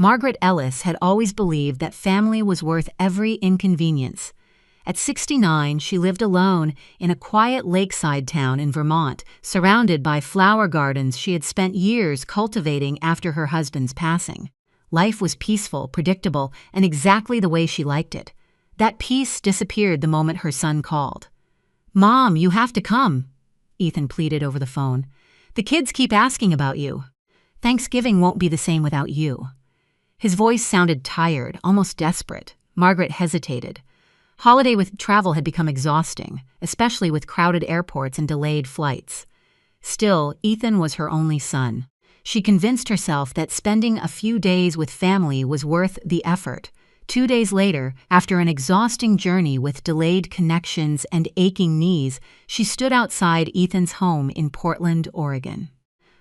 Margaret Ellis had always believed that family was worth every inconvenience. At 69, she lived alone in a quiet lakeside town in Vermont, surrounded by flower gardens she had spent years cultivating after her husband's passing. Life was peaceful, predictable, and exactly the way she liked it. That peace disappeared the moment her son called. "Mom, you have to come," Ethan pleaded over the phone. "The kids keep asking about you. Thanksgiving won't be the same without you." His voice sounded tired, almost desperate. Margaret hesitated. Holiday with travel had become exhausting, especially with crowded airports and delayed flights. Still, Ethan was her only son. She convinced herself that spending a few days with family was worth the effort. 2 days later, after an exhausting journey with delayed connections and aching knees, she stood outside Ethan's home in Portland, Oregon.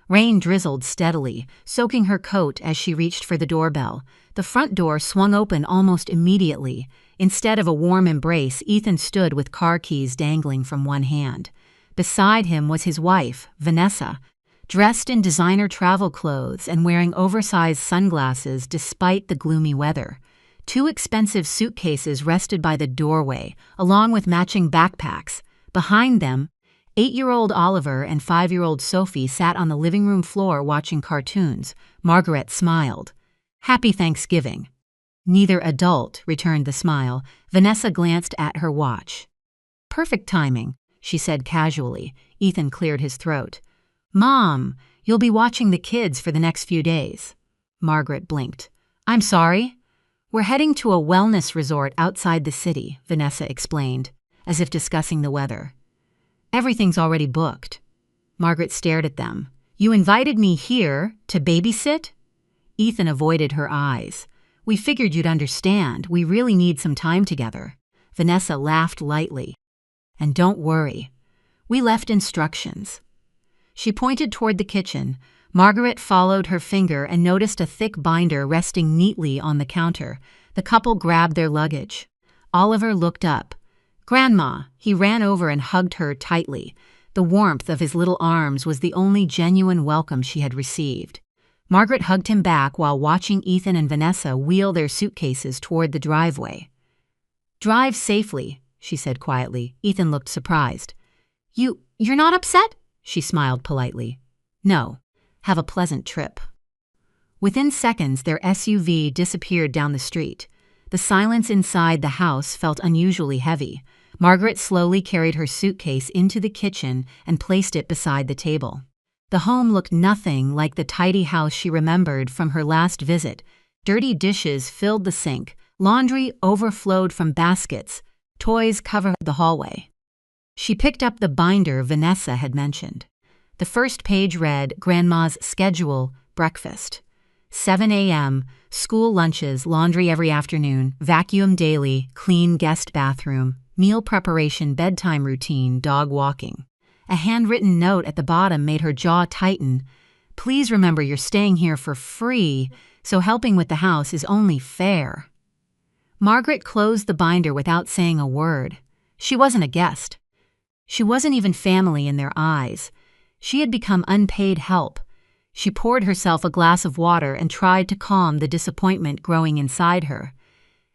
Rain drizzled steadily, soaking her coat as she reached for the doorbell. The front door swung open almost immediately. Instead of a warm embrace, Ethan stood with car keys dangling from one hand. Beside him was his wife, Vanessa, dressed in designer travel clothes and wearing oversized sunglasses despite the gloomy weather. 2 expensive suitcases rested by the doorway, along with matching backpacks. Behind them, 8-year-old Oliver and 5-year-old Sophie sat on the living room floor watching cartoons. Margaret smiled. "Happy Thanksgiving." Neither adult returned the smile. Vanessa glanced at her watch. "Perfect timing," she said casually. Ethan cleared his throat. "Mom, you'll be watching the kids for the next few days." Margaret blinked. "I'm sorry?" "We're heading to a wellness resort outside the city," Vanessa explained, as if discussing the weather. "Everything's already booked." Margaret stared at them. "You invited me here to babysit?" Ethan avoided her eyes. "We figured you'd understand. We really need some time together." Vanessa laughed lightly. "And don't worry. We left instructions." She pointed toward the kitchen. Margaret followed her finger and noticed a thick binder resting neatly on the counter. The couple grabbed their luggage. Oliver looked up. "Grandma!" He ran over and hugged her tightly. The warmth of his little arms was the only genuine welcome she had received. Margaret hugged him back while watching Ethan and Vanessa wheel their suitcases toward the driveway. "Drive safely," she said quietly. Ethan looked surprised. You're not upset?" She smiled politely. "No. Have a pleasant trip." Within seconds, their SUV disappeared down the street. The silence inside the house felt unusually heavy. Margaret slowly carried her suitcase into the kitchen and placed it beside the table. The home looked nothing like the tidy house she remembered from her last visit. Dirty dishes filled the sink, laundry overflowed from baskets, toys covered the hallway. She picked up the binder Vanessa had mentioned. The first page read, "Grandma's schedule, breakfast. 7 a.m., school lunches, laundry every afternoon, vacuum daily, clean guest bathroom, meal preparation, bedtime routine, dog walking." A handwritten note at the bottom made her jaw tighten. "Please remember you're staying here for free, so helping with the house is only fair." Margaret closed the binder without saying a word. She wasn't a guest. She wasn't even family in their eyes. She had become unpaid help. She poured herself a glass of water and tried to calm the disappointment growing inside her.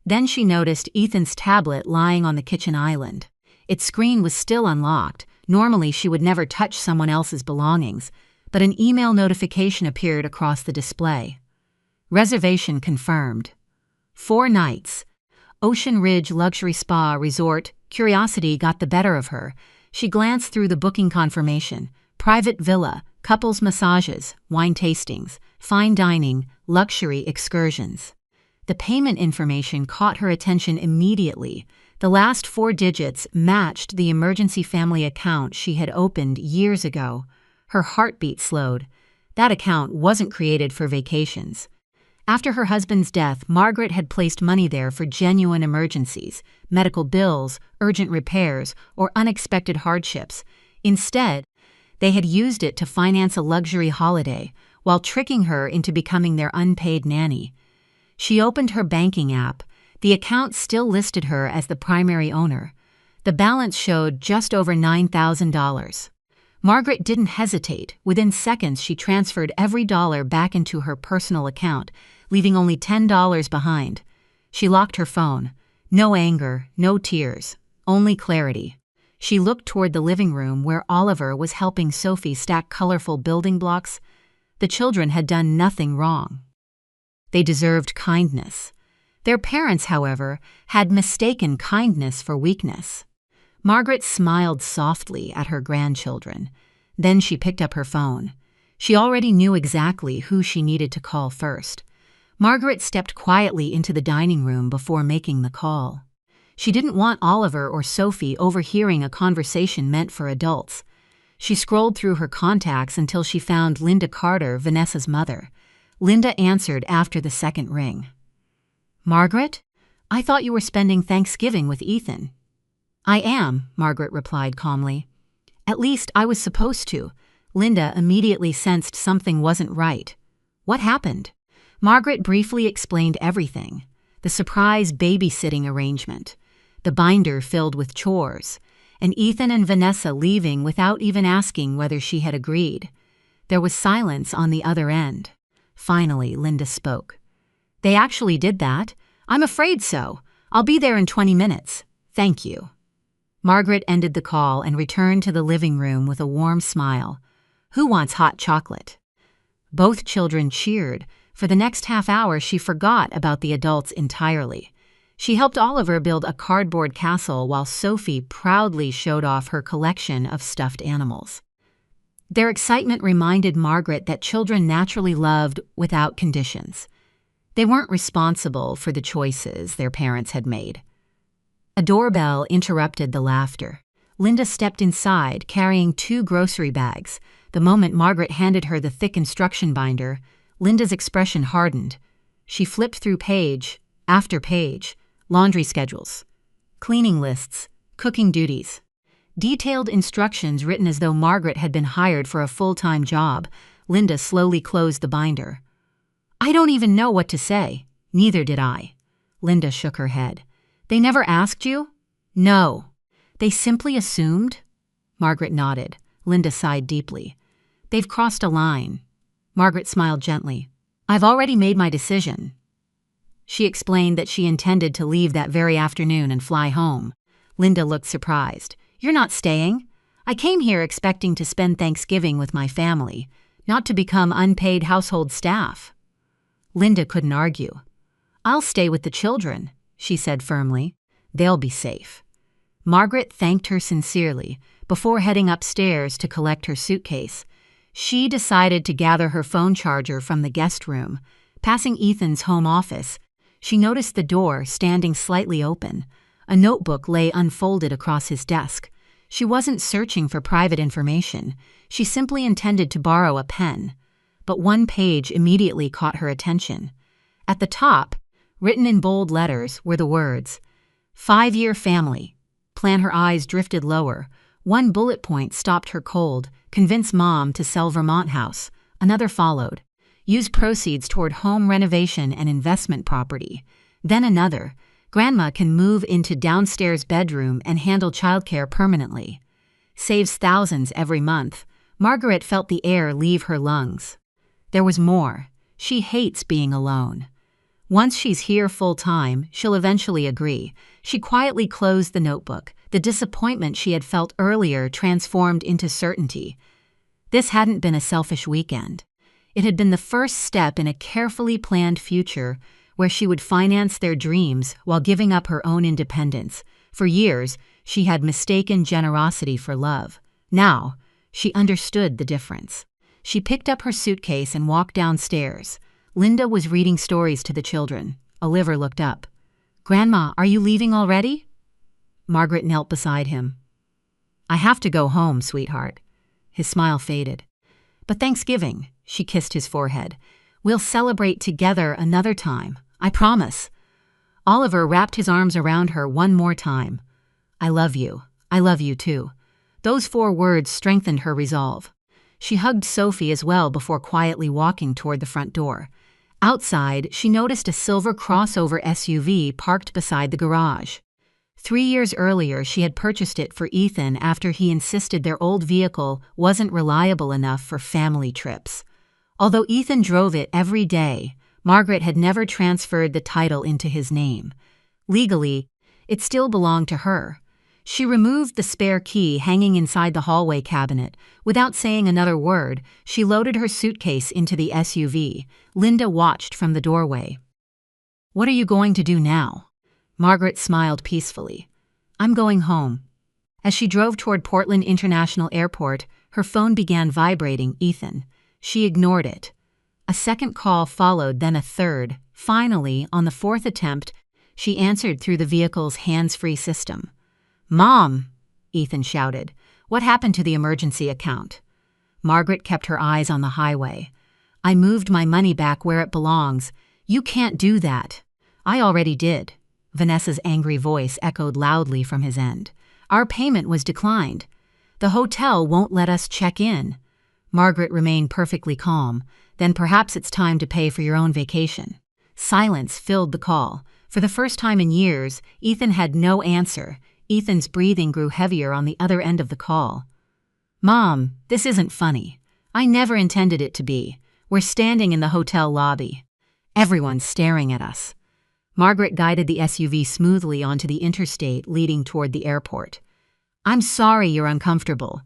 Then she noticed Ethan's tablet lying on the kitchen island. Its screen was still unlocked. Normally, she would never touch someone else's belongings, but an email notification appeared across the display. Reservation confirmed. 4 nights. Ocean Ridge Luxury Spa Resort. Curiosity got the better of her. She glanced through the booking confirmation. Private villa, couples massages, wine tastings, fine dining, luxury excursions. The payment information caught her attention immediately. The last 4 digits matched the emergency family account she had opened years ago. Her heartbeat slowed. That account wasn't created for vacations. After her husband's death, Margaret had placed money there for genuine emergencies, medical bills, urgent repairs, or unexpected hardships. Instead, they had used it to finance a luxury holiday while tricking her into becoming their unpaid nanny. She opened her banking app. The account still listed her as the primary owner. The balance showed just over $9,000. Margaret didn't hesitate. Within seconds, she transferred every dollar back into her personal account, leaving only $10 behind. She locked her phone. No anger, no tears, only clarity. She looked toward the living room where Oliver was helping Sophie stack colorful building blocks. The children had done nothing wrong. They deserved kindness. Their parents, however, had mistaken kindness for weakness. Margaret smiled softly at her grandchildren. Then she picked up her phone. She already knew exactly who she needed to call first. Margaret stepped quietly into the dining room before making the call. She didn't want Oliver or Sophie overhearing a conversation meant for adults. She scrolled through her contacts until she found Linda Carter, Vanessa's mother. Linda answered after the second ring. "Margaret? I thought you were spending Thanksgiving with Ethan." "I am," Margaret replied calmly. "At least I was supposed to." Linda immediately sensed something wasn't right. "What happened?" Margaret briefly explained everything. The surprise babysitting arrangement, the binder filled with chores, and Ethan and Vanessa leaving without even asking whether she had agreed. There was silence on the other end. Finally, Linda spoke. "They actually did that? I'm afraid so. I'll be there in 20 minutes. Thank you." Margaret ended the call and returned to the living room with a warm smile. "Who wants hot chocolate?" Both children cheered. For the next half hour, she forgot about the adults entirely. She helped Oliver build a cardboard castle while Sophie proudly showed off her collection of stuffed animals. Their excitement reminded Margaret that children naturally loved without conditions. They weren't responsible for the choices their parents had made. A doorbell interrupted the laughter. Linda stepped inside, carrying 2 grocery bags. The moment Margaret handed her the thick instruction binder, Linda's expression hardened. She flipped through page after page, laundry schedules, cleaning lists, cooking duties. Detailed instructions written as though Margaret had been hired for a full-time job. Linda slowly closed the binder. "I don't even know what to say." "Neither did I." Linda shook her head. "They never asked you?" "No." "They simply assumed?" Margaret nodded. Linda sighed deeply. "They've crossed a line." Margaret smiled gently. "I've already made my decision." She explained that she intended to leave that very afternoon and fly home. Linda looked surprised. "You're not staying? I came here expecting to spend Thanksgiving with my family, not to become unpaid household staff." Linda couldn't argue. "I'll stay with the children," she said firmly. "They'll be safe." Margaret thanked her sincerely before heading upstairs to collect her suitcase. She decided to gather her phone charger from the guest room. Passing Ethan's home office, she noticed the door standing slightly open. A notebook lay unfolded across his desk. She wasn't searching for private information. She simply intended to borrow a pen. But one page immediately caught her attention. At the top, written in bold letters, were the words, "5-year family." Her eyes drifted lower. One bullet point stopped her cold. "Convince Mom to sell Vermont house." Another followed. "Use proceeds toward home renovation and investment property." Then another. "Grandma can move into downstairs bedroom and handle childcare permanently." Saves thousands every month. Margaret felt the air leave her lungs. There was more. "She hates being alone." Once she's here full-time, she'll eventually agree. She quietly closed the notebook. The disappointment she had felt earlier transformed into certainty. This hadn't been a selfish weekend. It had been the first step in a carefully planned future where she would finance their dreams while giving up her own independence. For years, she had mistaken generosity for love. Now, she understood the difference. She picked up her suitcase and walked downstairs. Linda was reading stories to the children. Oliver looked up. "Grandma, are you leaving already?" Margaret knelt beside him. "I have to go home, sweetheart." His smile faded. "But Thanksgiving," she kissed his forehead. "We'll celebrate together another time. I promise." Oliver wrapped his arms around her one more time. "I love you. I love you too." Those 4 words strengthened her resolve. She hugged Sophie as well before quietly walking toward the front door. Outside, she noticed a silver crossover SUV parked beside the garage. 3 years earlier, she had purchased it for Ethan after he insisted their old vehicle wasn't reliable enough for family trips. Although Ethan drove it every day, Margaret had never transferred the title into his name. Legally, it still belonged to her. She removed the spare key hanging inside the hallway cabinet. Without saying another word, she loaded her suitcase into the SUV. Linda watched from the doorway. "What are you going to do now?" Margaret smiled peacefully. "I'm going home." As she drove toward Portland International Airport, her phone began vibrating. Ethan. She ignored it. A second call followed, then a third. Finally, on the fourth attempt, she answered through the vehicle's hands-free system. "Mom!" Ethan shouted. "What happened to the emergency account?" Margaret kept her eyes on the highway. "I moved my money back where it belongs. You can't do that." "I already did." Vanessa's angry voice echoed loudly from his end. "Our payment was declined. The hotel won't let us check in." Margaret remained perfectly calm. "Then perhaps it's time to pay for your own vacation." Silence filled the call. For the first time in years, Ethan had no answer. Ethan's breathing grew heavier on the other end of the call. "Mom, this isn't funny. I never intended it to be. We're standing in the hotel lobby. Everyone's staring at us." Margaret guided the SUV smoothly onto the interstate leading toward the airport. "I'm sorry you're uncomfortable.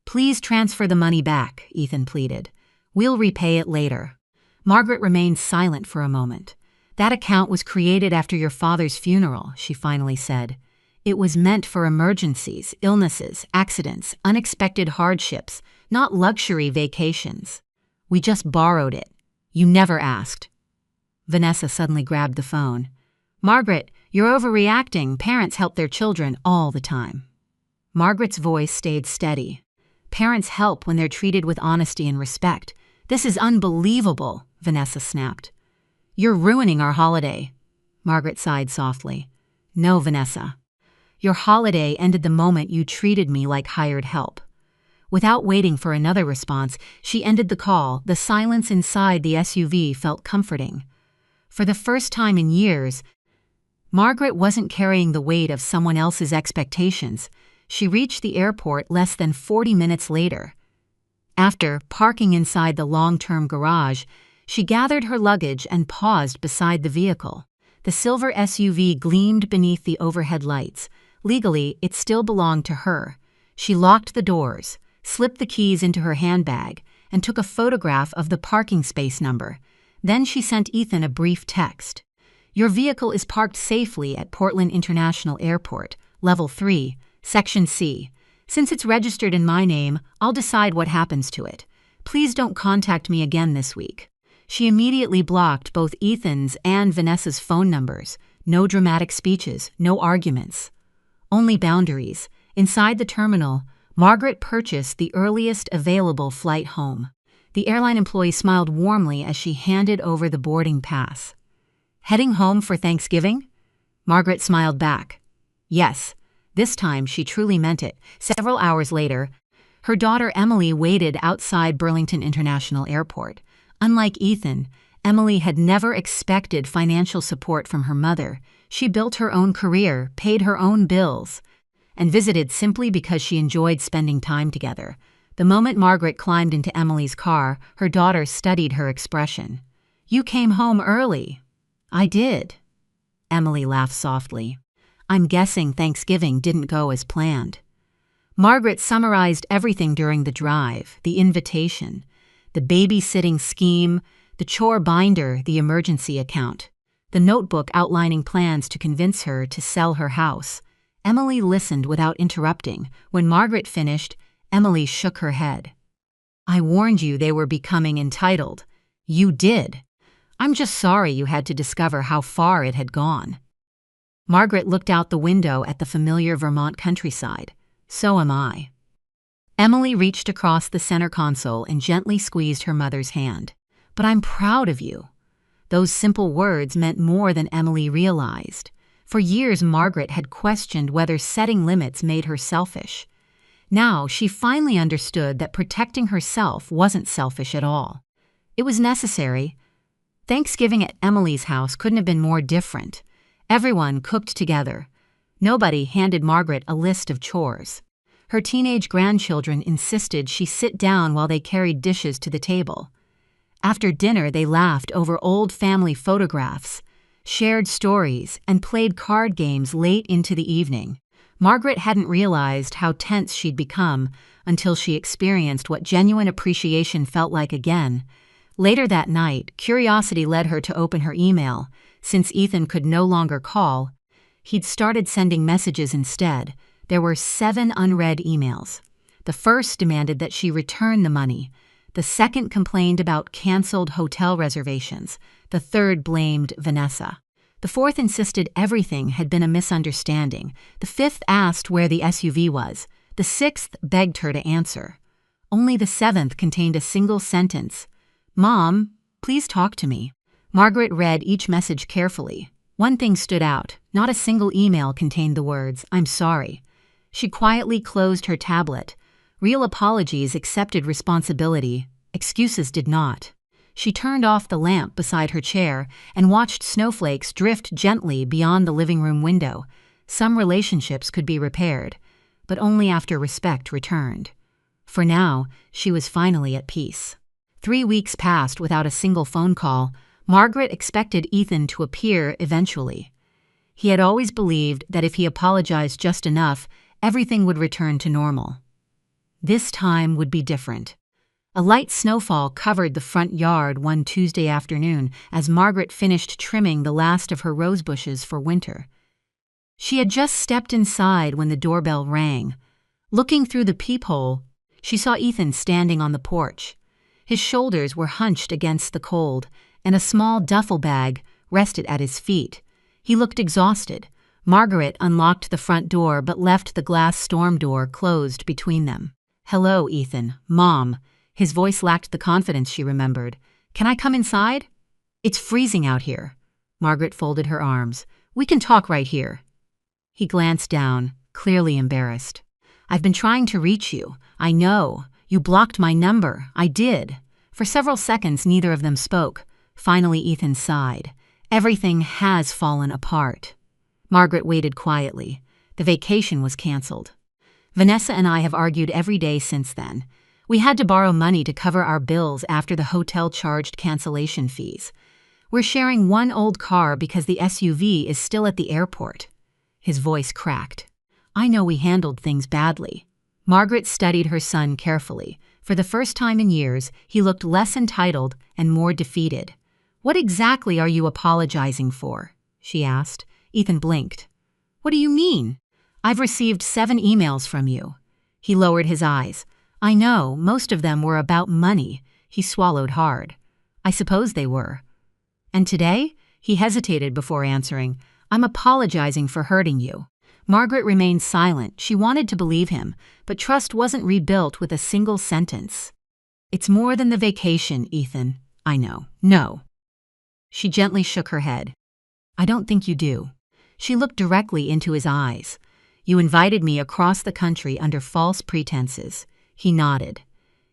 Please transfer the money back," Ethan pleaded. "We'll repay it later." Margaret remained silent for a moment. "That account was created after your father's funeral," she finally said. "It was meant for emergencies, illnesses, accidents, unexpected hardships, not luxury vacations. We just borrowed it. You never asked." Vanessa suddenly grabbed the phone. "Margaret, you're overreacting. Parents help their children all the time." Margaret's voice stayed steady. "Parents help when they're treated with honesty and respect. This is unbelievable," Vanessa snapped. "You're ruining our holiday." Margaret sighed softly. "No, Vanessa. Your holiday ended the moment you treated me like hired help." Without waiting for another response, she ended the call. The silence inside the SUV felt comforting. For the first time in years, Margaret wasn't carrying the weight of someone else's expectations. She reached the airport less than 40 minutes later. After parking inside the long-term garage, she gathered her luggage and paused beside the vehicle. The silver SUV gleamed beneath the overhead lights. Legally, it still belonged to her. She locked the doors, slipped the keys into her handbag, and took a photograph of the parking space number. Then she sent Ethan a brief text. "Your vehicle is parked safely at Portland International Airport, Level 3, Section C. Since it's registered in my name, I'll decide what happens to it. Please don't contact me again this week." She immediately blocked both Ethan's and Vanessa's phone numbers. No dramatic speeches, no arguments. Only boundaries. Inside the terminal, Margaret purchased the earliest available flight home. The airline employee smiled warmly as she handed over the boarding pass. "Heading home for Thanksgiving?" Margaret smiled back. Yes, this time she truly meant it. Several hours later, her daughter Emily waited outside Burlington International Airport. Unlike Ethan, Emily had never expected financial support from her mother. She built her own career, paid her own bills, and visited simply because she enjoyed spending time together. The moment Margaret climbed into Emily's car, her daughter studied her expression. "You came home early." "I did." Emily laughed softly. "I'm guessing Thanksgiving didn't go as planned." Margaret summarized everything during the drive: the invitation, the babysitting scheme, the chore binder, the emergency account, the notebook outlining plans to convince her to sell her house. Emily listened without interrupting. When Margaret finished, Emily shook her head. "I warned you they were becoming entitled. You did. I'm just sorry you had to discover how far it had gone." Margaret looked out the window at the familiar Vermont countryside. "So am I." Emily reached across the center console and gently squeezed her mother's hand. "But I'm proud of you." Those simple words meant more than Emily realized. For years, Margaret had questioned whether setting limits made her selfish. Now, she finally understood that protecting herself wasn't selfish at all. It was necessary. Thanksgiving at Emily's house couldn't have been more different. Everyone cooked together. Nobody handed Margaret a list of chores. Her teenage grandchildren insisted she sit down while they carried dishes to the table. After dinner, they laughed over old family photographs, shared stories, and played card games late into the evening. Margaret hadn't realized how tense she'd become until she experienced what genuine appreciation felt like again. Later that night, curiosity led her to open her email. Since Ethan could no longer call, he'd started sending messages instead. There were 7 unread emails. The first demanded that she return the money. The second complained about canceled hotel reservations. The third blamed Vanessa. The fourth insisted everything had been a misunderstanding. The fifth asked where the SUV was. The sixth begged her to answer. Only the seventh contained a single sentence. "Mom, please talk to me." Margaret read each message carefully. One thing stood out. Not a single email contained the words, "I'm sorry." She quietly closed her tablet. Real apologies accepted responsibility. Excuses did not. She turned off the lamp beside her chair and watched snowflakes drift gently beyond the living room window. Some relationships could be repaired, but only after respect returned. For now, she was finally at peace. 3 weeks passed without a single phone call. Margaret expected Ethan to appear eventually. He had always believed that if he apologized just enough, everything would return to normal. This time would be different. A light snowfall covered the front yard one Tuesday afternoon as Margaret finished trimming the last of her rose bushes for winter. She had just stepped inside when the doorbell rang. Looking through the peephole, she saw Ethan standing on the porch. His shoulders were hunched against the cold, and a small duffel bag rested at his feet. He looked exhausted. Margaret unlocked the front door but left the glass storm door closed between them. "Hello, Ethan. Mom." His voice lacked the confidence she remembered. "Can I come inside?" "It's freezing out here." Margaret folded her arms. "We can talk right here." He glanced down, clearly embarrassed. "I've been trying to reach you. I know. You blocked my number. I did." For several seconds, neither of them spoke. Finally, Ethan sighed. "Everything has fallen apart." Margaret waited quietly. The vacation was canceled. "Vanessa and I have argued every day since then. We had to borrow money to cover our bills after the hotel charged cancellation fees. We're sharing one old car because the SUV is still at the airport." His voice cracked. "I know we handled things badly." Margaret studied her son carefully. For the first time in years, he looked less entitled and more defeated. "What exactly are you apologizing for?" she asked. Ethan blinked. "What do you mean?" "I've received 7 emails from you." He lowered his eyes. "I know, most of them were about money." He swallowed hard. "I suppose they were." "And today?" He hesitated before answering. "I'm apologizing for hurting you." Margaret remained silent. She wanted to believe him, but trust wasn't rebuilt with a single sentence. "It's more than the vacation, Ethan. I know." "No." She gently shook her head. "I don't think you do." She looked directly into his eyes. "You invited me across the country under false pretenses." He nodded.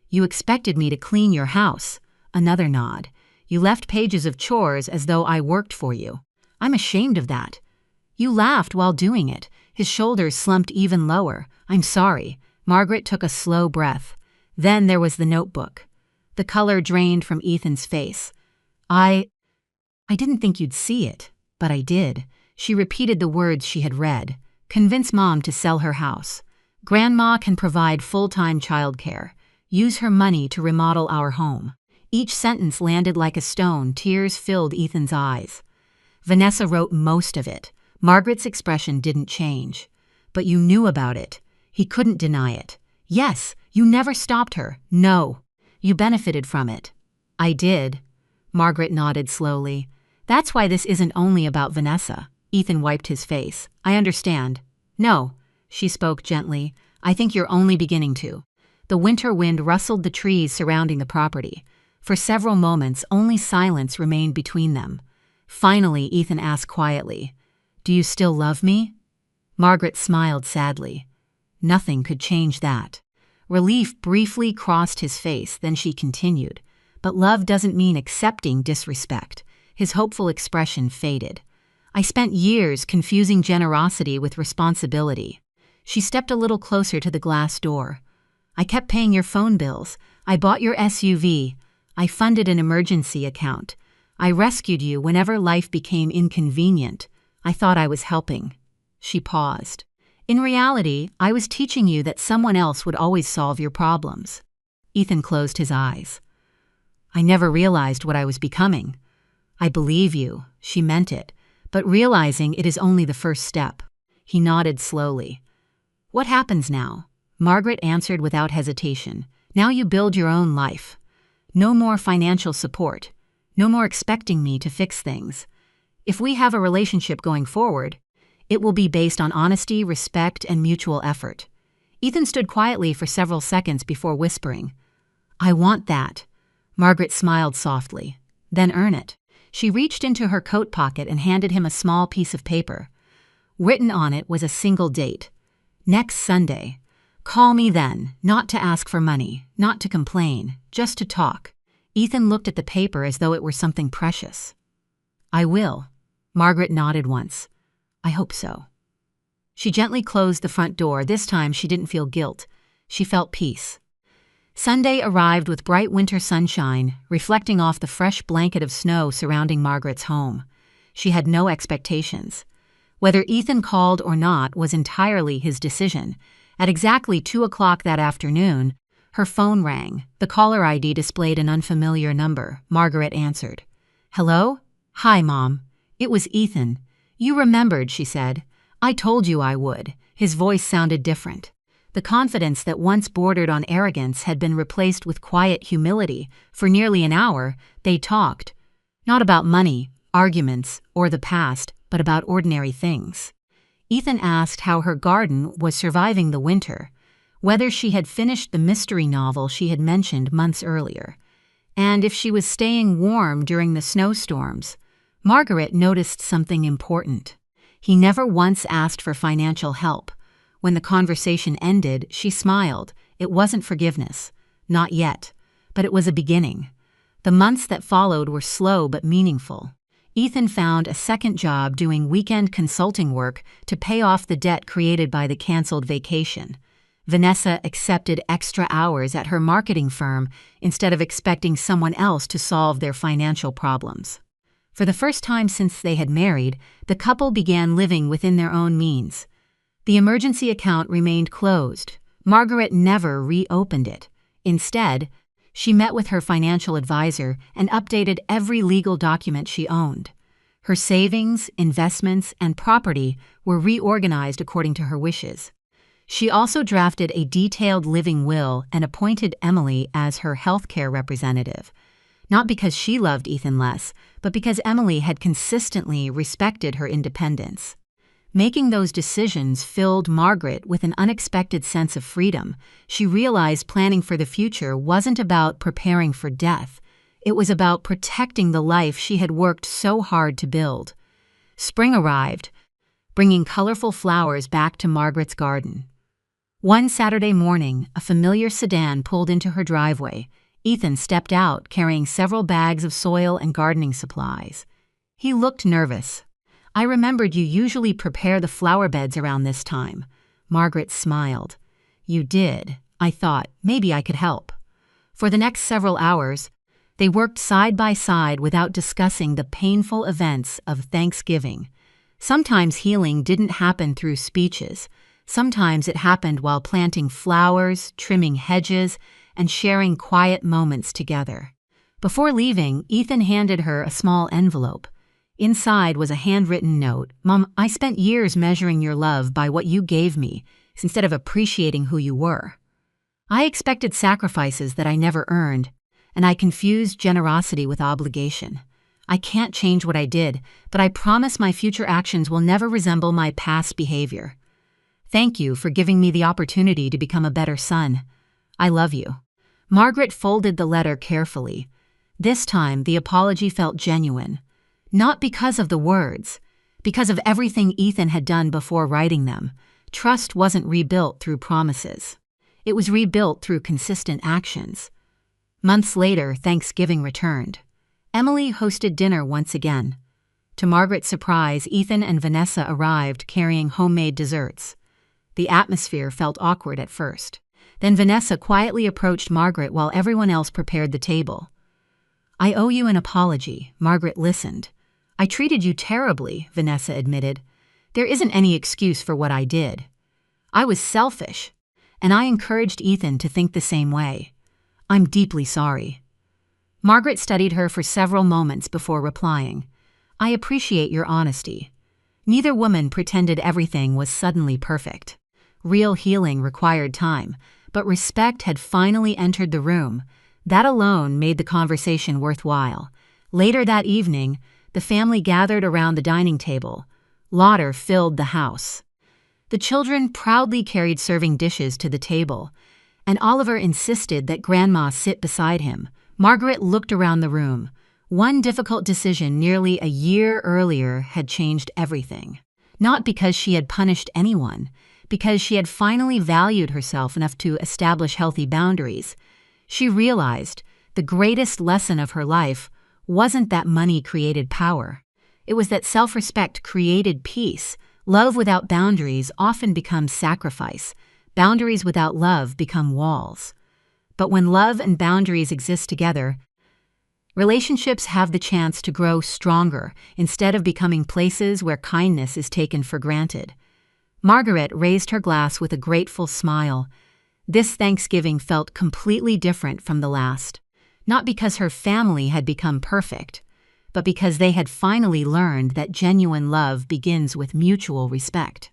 "You expected me to clean your house." Another nod. "You left pages of chores as though I worked for you." "I'm ashamed of that." "You laughed while doing it." His shoulders slumped even lower. "I'm sorry." Margaret took a slow breath. Then there was the notebook. The color drained from Ethan's face. I didn't think you'd see it, but I did." She repeated the words she had read. "Convince Mom to sell her house. Grandma can provide full-time childcare. Use her money to remodel our home." Each sentence landed like a stone. Tears filled Ethan's eyes. Vanessa wrote most of it. Margaret's expression didn't change. "But you knew about it." He couldn't deny it. "Yes, you never stopped her." "No, you benefited from it." "I did." Margaret nodded slowly. "That's why this isn't only about Vanessa." Ethan wiped his face. "I understand." "No," she spoke gently. "I think you're only beginning to." The winter wind rustled the trees surrounding the property. For several moments, only silence remained between them. Finally, Ethan asked quietly, "Do you still love me?" Margaret smiled sadly. Nothing could change that. Relief briefly crossed his face, then she continued. "But love doesn't mean accepting disrespect." His hopeful expression faded. "I spent years confusing generosity with responsibility." She stepped a little closer to the glass door. "I kept paying your phone bills. I bought your SUV. I funded an emergency account. I rescued you whenever life became inconvenient. I thought I was helping." She paused. "In reality, I was teaching you that someone else would always solve your problems." Ethan closed his eyes. "I never realized what I was becoming." "I believe you." She meant it, but realizing it is only the first step. He nodded slowly. "What happens now?" Margaret answered without hesitation. "Now you build your own life. No more financial support. No more expecting me to fix things. If we have a relationship going forward, it will be based on honesty, respect, and mutual effort." Ethan stood quietly for several seconds before whispering, "I want that." Margaret smiled softly. "Then earn it." She reached into her coat pocket and handed him a small piece of paper. Written on it was a single date. "Next Sunday. Call me then, not to ask for money, not to complain, just to talk." Ethan looked at the paper as though it were something precious. "I will." Margaret nodded once. "I hope so." She gently closed the front door. This time she didn't feel guilt. She felt peace. Sunday arrived with bright winter sunshine, reflecting off the fresh blanket of snow surrounding Margaret's home. She had no expectations. Whether Ethan called or not was entirely his decision. At exactly 2 o'clock that afternoon, her phone rang. The caller ID displayed an unfamiliar number. Margaret answered. "Hello? Hi, Mom. It was Ethan. You remembered," she said. "I told you I would." His voice sounded different. The confidence that once bordered on arrogance had been replaced with quiet humility. For nearly an hour, they talked. Not about money, arguments, or the past, but about ordinary things. Ethan asked how her garden was surviving the winter, whether she had finished the mystery novel she had mentioned months earlier, and if she was staying warm during the snowstorms. Margaret noticed something important. He never once asked for financial help. When the conversation ended, she smiled. It wasn't forgiveness. Not yet. But it was a beginning. The months that followed were slow but meaningful. Ethan found a second job doing weekend consulting work to pay off the debt created by the canceled vacation. Vanessa accepted extra hours at her marketing firm instead of expecting someone else to solve their financial problems. For the first time since they had married, the couple began living within their own means. The emergency account remained closed. Margaret never reopened it. Instead, she met with her financial advisor and updated every legal document she owned. Her savings, investments, and property were reorganized according to her wishes. She also drafted a detailed living will and appointed Emily as her healthcare representative. Not because she loved Ethan less, but because Emily had consistently respected her independence. Making those decisions filled Margaret with an unexpected sense of freedom. She realized planning for the future wasn't about preparing for death. It was about protecting the life she had worked so hard to build. Spring arrived, bringing colorful flowers back to Margaret's garden. One Saturday morning, a familiar sedan pulled into her driveway. Ethan stepped out, carrying several bags of soil and gardening supplies. He looked nervous. "I remembered you usually prepare the flower beds around this time." Margaret smiled. "You did. I thought maybe I could help." For the next several hours, they worked side by side without discussing the painful events of Thanksgiving. Sometimes healing didn't happen through speeches. Sometimes it happened while planting flowers, trimming hedges, and sharing quiet moments together. Before leaving, Ethan handed her a small envelope. Inside was a handwritten note. "Mom, I spent years measuring your love by what you gave me, instead of appreciating who you were. I expected sacrifices that I never earned, and I confused generosity with obligation. I can't change what I did, but I promise my future actions will never resemble my past behavior. Thank you for giving me the opportunity to become a better son. I love you." Margaret folded the letter carefully. This time, the apology felt genuine. Not because of the words, because of everything Ethan had done before writing them. Trust wasn't rebuilt through promises. It was rebuilt through consistent actions. Months later, Thanksgiving returned. Emily hosted dinner once again. To Margaret's surprise, Ethan and Vanessa arrived carrying homemade desserts. The atmosphere felt awkward at first. Then Vanessa quietly approached Margaret while everyone else prepared the table. "I owe you an apology." Margaret listened. "I treated you terribly," Vanessa admitted. "There isn't any excuse for what I did. I was selfish, and I encouraged Ethan to think the same way. I'm deeply sorry." Margaret studied her for several moments before replying. "I appreciate your honesty. Neither woman pretended everything was suddenly perfect. Real healing required time, but respect had finally entered the room. That alone made the conversation worthwhile. Later that evening, the family gathered around the dining table. Laughter filled the house. The children proudly carried serving dishes to the table, and Oliver insisted that Grandma sit beside him. Margaret looked around the room. One difficult decision nearly a year earlier had changed everything. Not because she had punished anyone, because she had finally valued herself enough to establish healthy boundaries. She realized the greatest lesson of her life wasn't that money created power. It was that self-respect created peace. Love without boundaries often becomes sacrifice. Boundaries without love become walls. But when love and boundaries exist together, relationships have the chance to grow stronger instead of becoming places where kindness is taken for granted. Margaret raised her glass with a grateful smile. This Thanksgiving felt completely different from the last, not because her family had become perfect, but because they had finally learned that genuine love begins with mutual respect.